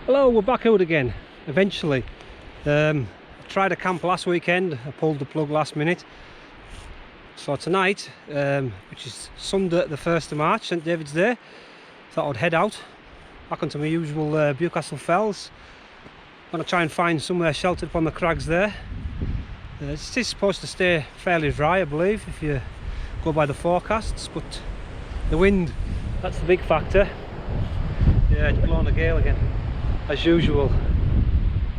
Hello, we're back out again, eventually. I tried a camp last weekend, I pulled the plug last minute. So tonight, which is Sunday the 1st of March, St David's Day, thought I'd head out, back onto my usual Bewcastle Fells. I'm going to try and find somewhere sheltered upon the crags there. It is supposed to stay fairly dry, I believe, if you go by the forecasts, but the wind, that's the big factor. Yeah, it's blowing a gale again, as usual.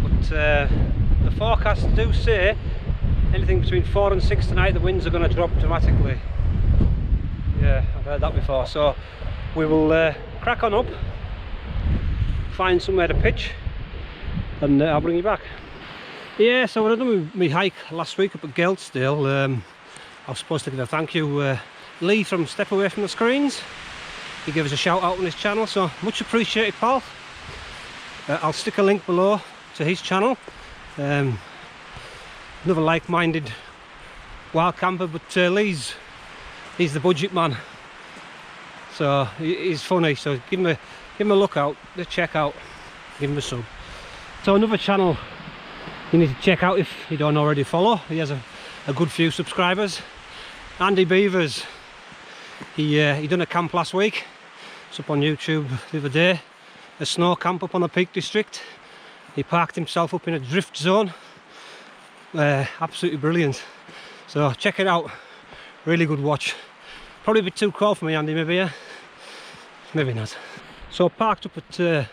But the forecasts do say anything between 4 and 6 tonight, the winds are going to drop dramatically. Yeah, I've heard that before. So we will crack on up, find somewhere to pitch, and I'll bring you back. Yeah, so when I done my hike last week up at Geltdale, I was supposed to give a thank you Lee from Step Away From The Screens. He gave us a shout out on his channel, so much appreciated, pal. I'll stick a link below to his channel. Another like-minded wild camper, but he's the budget man, so he's funny. So give him a look out, check out, give him a sub. So another channel you need to check out if you don't already follow. He has a good few subscribers. Andy Beavers. He done a camp last week. It's up on YouTube the other day. A snow camp up on the Peak District. He parked himself up in a drift zone. Absolutely brilliant. So check it out. Really good watch. Probably a bit too cold for me, Andy, maybe, yeah? Maybe not. So parked up at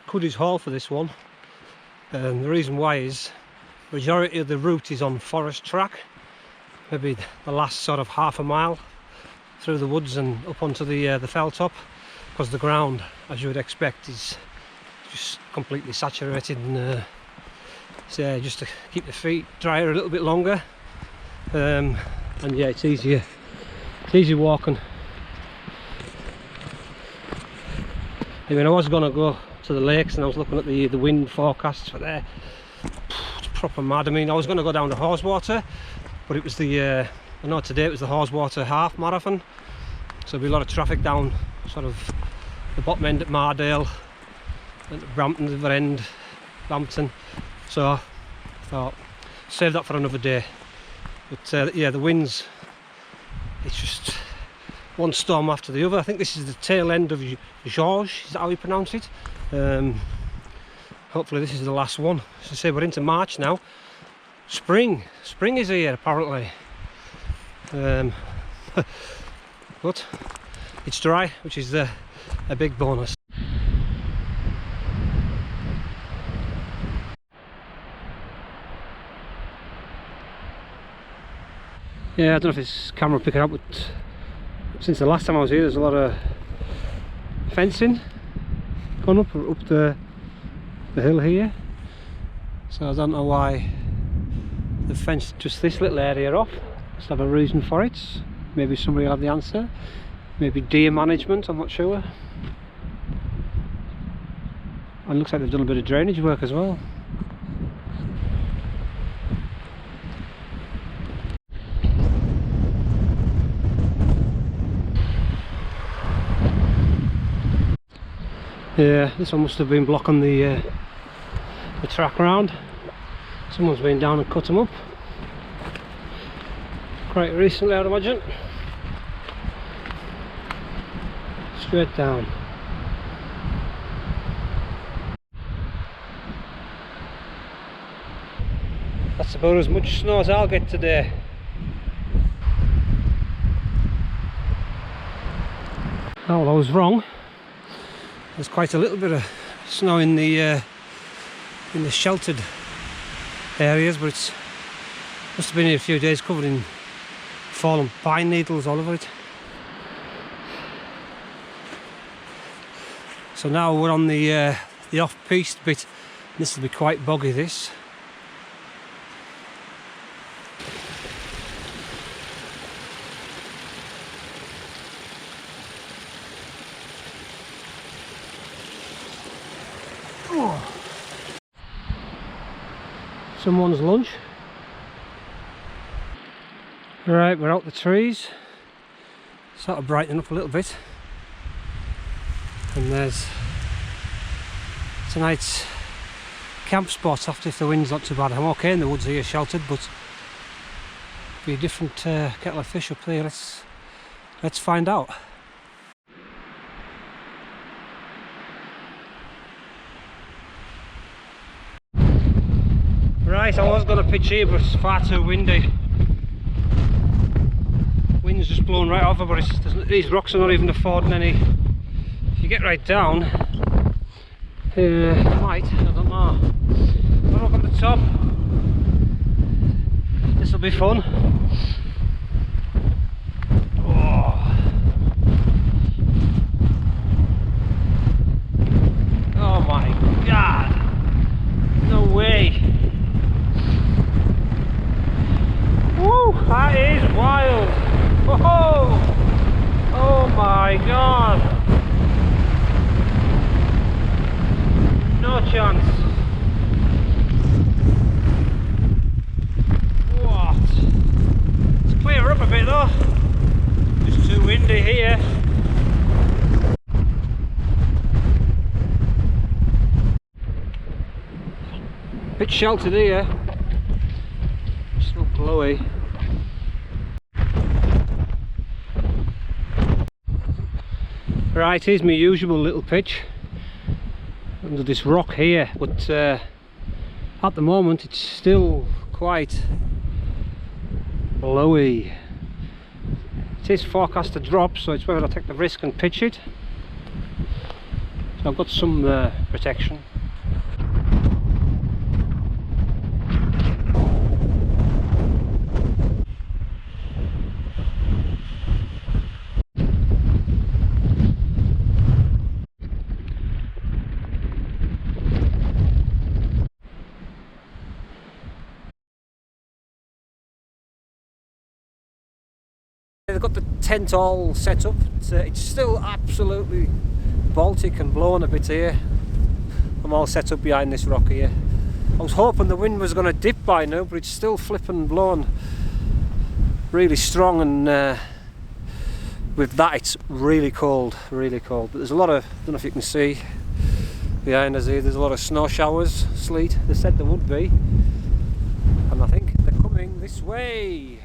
Cuddy's Hall for this one. The reason why is majority of the route is on forest track. Maybe the last sort of half a mile through the woods and up onto the fell top, because the ground, as you would expect, is just completely saturated, and so just to keep the feet drier a little bit longer. And yeah, it's easy walking. I mean, I was going to go to the lakes, and I was looking at the wind forecasts for there. It's proper mad. I mean, I was going to go down to Haweswater, but it was I know today it was the Haweswater half marathon, so there'll be a lot of traffic down sort of the bottom end at Mardale and Brampton, the other end, Lambton. So I thought, save that for another day. But yeah, the winds, it's just one storm after the other. I think this is the tail end of Georges, is that how you pronounce it? Hopefully this is the last one. As I say, we're into March now. Spring is here apparently. But it's dry, which is a big bonus. Yeah, I don't know if this camera will pick it up, but since the last time I was here, there's a lot of fencing going up the hill here. So I don't know why they fenced just this little area off. Must have a reason for it. Maybe somebody will have the answer. Maybe deer management, I'm not sure. And it looks like they've done a bit of drainage work as well. Yeah, this one must have been blocking the track round. Someone's been down and cut them up quite recently, I'd imagine. Straight down. That's about as much snow as I'll get today. Oh, well, I was wrong. There's quite a little bit of snow in the sheltered areas, but it must have been here a few days, covered in fallen pine needles all over it. So now we're on the off-piste bit. This will be quite boggy, this. Someone's lunch. Right, we're out the trees, sort of brightening up a little bit, and there's tonight's camp spot after if the wind's not too bad. I'm okay in the woods here, sheltered, but be a different kettle of fish up here. Let's find out. Right, I was going to pitch here, but it's far too windy. Wind's just blowing right over, but these rocks are not even affording any. If you get right down, I don't know. But look on the top. This will be fun. Oh my god! No way! Woo! That is wild! Whoa! Oh my god! No chance! What? Let's clear up a bit though. Just too windy here. Bit sheltered here. Still blowy. Right, here's my usual little pitch under this rock here, but at the moment it's still quite blowy. It is forecast to drop, so it's whether I take the risk and pitch it. So I've got some protection. They've got the tent all set up. It's still absolutely Baltic and blowing a bit here. I'm all set up behind this rock here. I was hoping the wind was going to dip by now, but it's still flipping and blowing really strong, and with that it's really cold, really cold. But there's a lot of, I don't know if you can see behind us here, there's a lot of snow showers, sleet. They said there would be, and I think they're coming this way.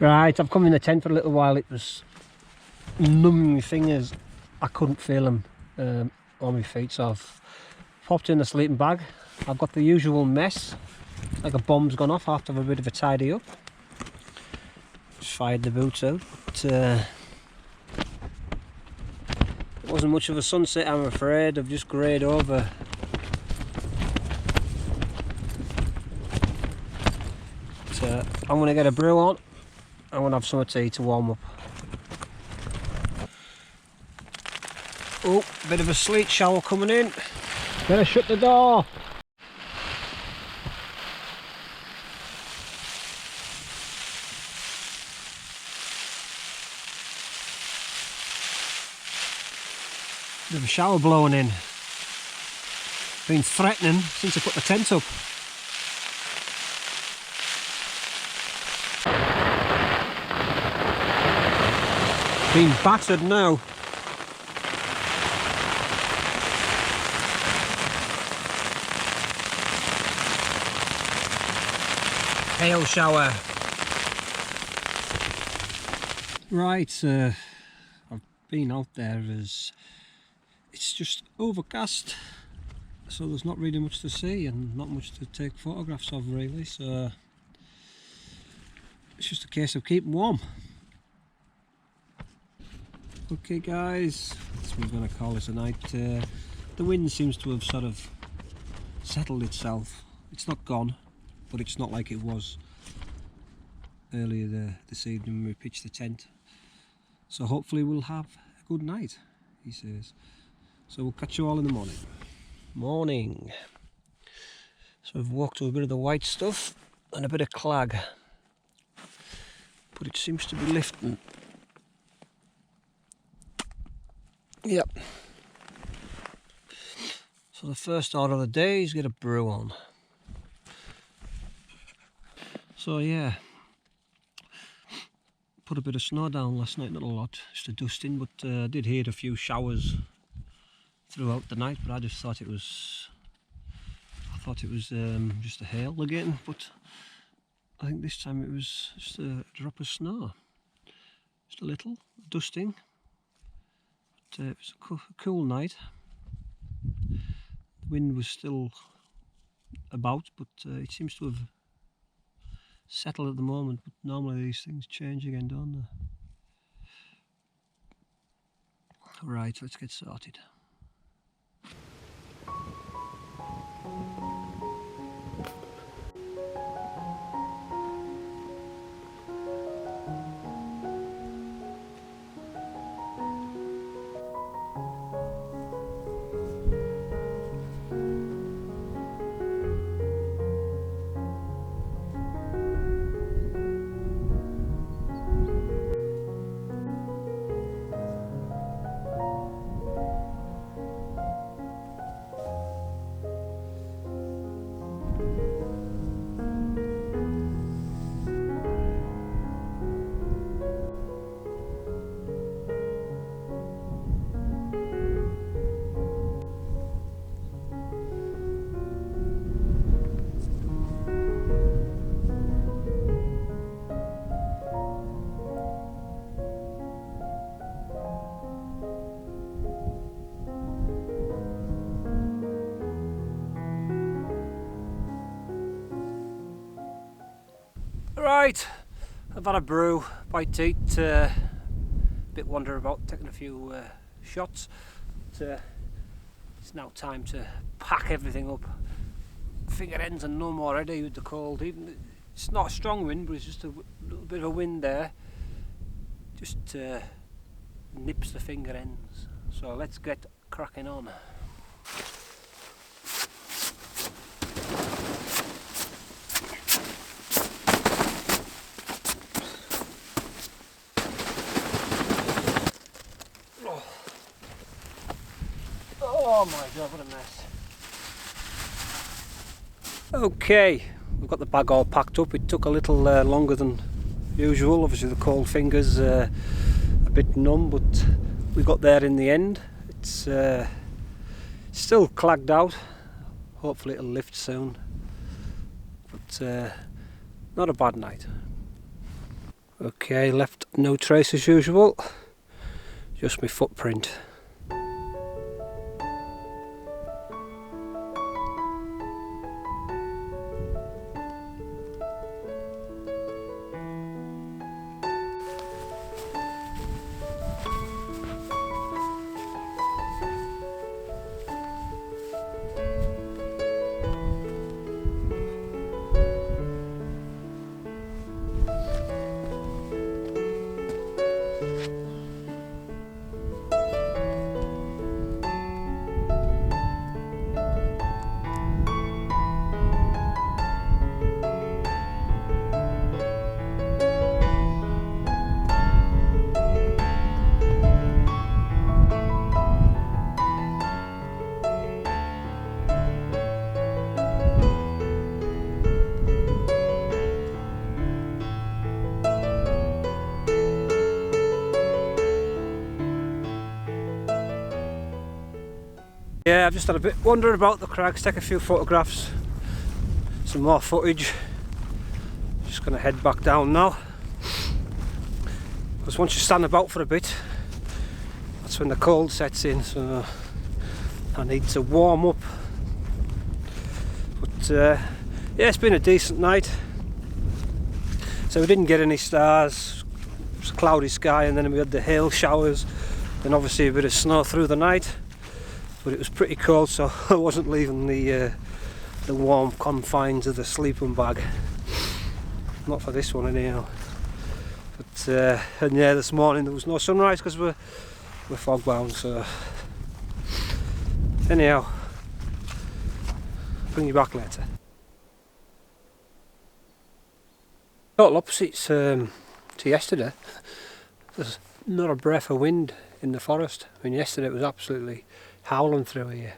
Right, I've come in the tent for a little while. It was numbing my fingers. I couldn't feel them on my feet, so I've popped in the sleeping bag. I've got the usual mess, like a bomb's gone off after a bit of a tidy up. Just fired the boots out. But, it wasn't much of a sunset, I'm afraid. I've just greyed over. So I'm going to get a brew on. I'm going to have some tea to warm up. Oh, bit of a sleet shower coming in. Better shut the door. Bit of a shower blowing in. Been threatening since I put the tent up. Been battered now. Hail shower. Right, I've been out there as it's just overcast, so there's not really much to see and not much to take photographs of really, so it's just a case of keeping warm. Okay guys, that's what we're going to call this a night. The wind seems to have sort of settled itself. It's not gone, but it's not like it was. earlier this evening when we pitched the tent. So hopefully we'll have a good night, he says. So we'll catch you all in the morning. Morning. So we've walked through a bit of the white stuff and a bit of clag, but it seems to be lifting. Yep. So the first order of the day is get a brew on. So yeah, put a bit of snow down last night, not a lot, just a dusting, but I did hear a few showers throughout the night, but I just thought it was just a hail again, but I think this time it was just a drop of snow, just a little dusting. But it was a cool night. The wind was still about, but it seems to have settled at the moment, but normally these things change again, don't they? Right, let's get started. Right, I've had a brew, bite to eat, bit wander about, taking a few shots. But, it's now time to pack everything up. Finger ends are no more ready with the cold. Even it's not a strong wind, but it's just a little bit of a wind there. Just nips the finger ends. So let's get cracking on. Oh my god, what a mess. Okay, we've got the bag all packed up. It took a little longer than usual. Obviously the cold fingers a bit numb, but we got there in the end. It's still clagged out. Hopefully it'll lift soon. But not a bad night. Okay, left no trace as usual. Just my footprint. Yeah, I've just had a bit wandering about the crags, take a few photographs, some more footage. Just going to head back down now, because once you stand about for a bit, that's when the cold sets in, so I need to warm up. But yeah, it's been a decent night. So we didn't get any stars, it was a cloudy sky, and then we had the hail showers, and obviously a bit of snow through the night. But it was pretty cold, so I wasn't leaving the warm confines of the sleeping bag. Not for this one anyhow. And yeah, this morning there was no sunrise because we're fog bound, so anyhow, bring you back later. Total opposites to yesterday. There's not a breath of wind in the forest. I mean, yesterday it was absolutely howling through here,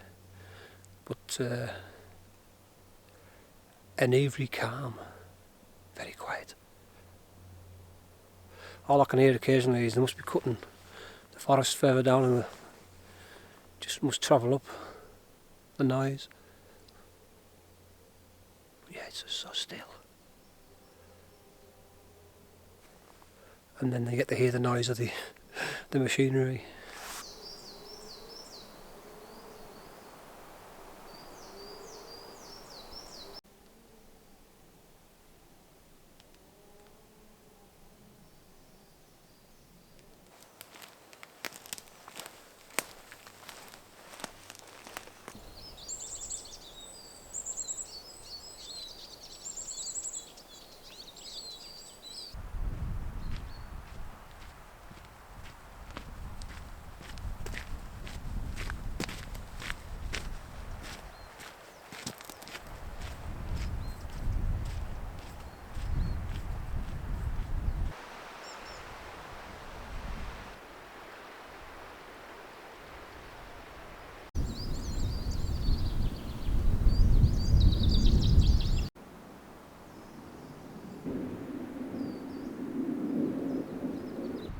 but an eerie calm, very quiet. All I can hear occasionally is they must be cutting the forest further down, and just must travel up the noise. But yeah, it's just so still. And then they get to hear the noise of the machinery.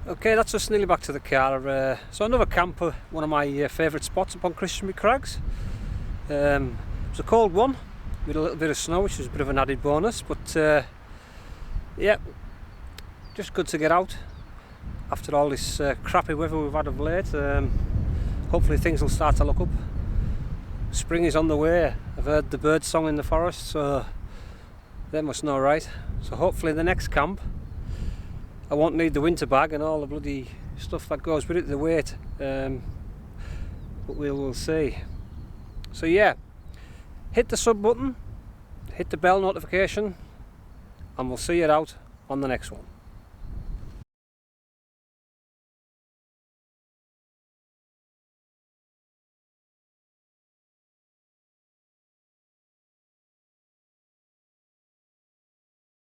Okay, that's us nearly back to the car. So another camp, one of my favourite spots up on Christianbury Crags. It was a cold one with a little bit of snow, which was a bit of an added bonus, but yeah, just good to get out after all this crappy weather we've had of late. Hopefully things will start to look up. Spring is on the way. I've heard the bird song in the forest, so they must know right. So hopefully the next camp I won't need the winter bag and all the bloody stuff that goes with it, the weight, but we'll see. So yeah, hit the sub button, hit the bell notification, and we'll see you out on the next one.